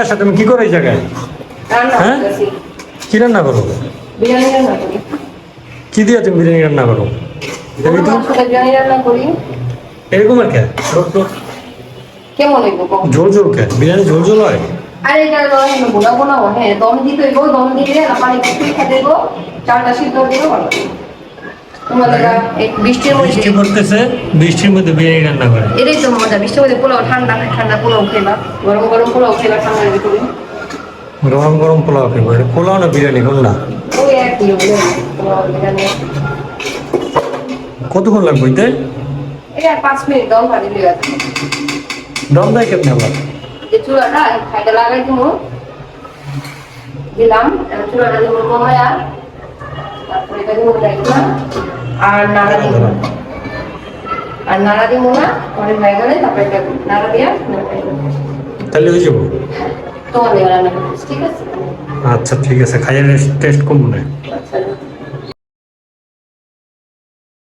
আচ্ছা তুমি কি করো এই জায়গায়? রান্না হ্যাঁ? করতেছি। কি রান্না করো? বিরিয়ানি রান্না করি। কি দিয়ে তুমি বিরিয়ানি রান্না করো? দেখি গরুর তো মাংস দিয়ে বিরিয়ানি রান্না করি। এরকম আর কে কেমন হইব কম? ঝোল ঝোল কে বিরিয়ানি ঝোল ঝোল হয়? আর এটা বোনা বোনা হ্যাঁ দম দিতে হইব, দম দিলে পানি কিছুই খেতে হইব, চালটা সিদ্ধ দিলেও ভালো। তোমাদের এই বৃষ্টির মধ্যে বৃষ্টি পড়তেছে, বৃষ্টির মধ্যে বিরিয়ানি রান্না করে। এটাই তো মজা, বৃষ্টির মধ্যে পোলাও ঠান্ডা ঠান্ডা পোলাও খেলা, গরম গরম পোলাও খেলা ঠান্ডার ভিতরে। গরম গরম পোলাও খেবো। এটা পোলাও না বিরিয়ানি কোনটা? ওই একই পোলাও বিরিয়ানি। কতক্ষণ লাগবে এতে? এই আর 5 মিনিট দম ভাজি দিয়ে আছে। দম দেয় কেমনে আবার? যে চুলাটা খাইতে লাগাই দিলাম, চুলাটা দিব কমায়া, তারপরে এটা দিব দিলাম আর নাড়া দিব না, পরে হয়ে গেলে তারপরে এটা নাড়া দিয়া তাহলে হয়ে যাবো। তোমার রান্না করছি, ঠিক আছে? আচ্ছা ঠিক আছে, খাইয়ে টেস্ট করবো না। আচ্ছা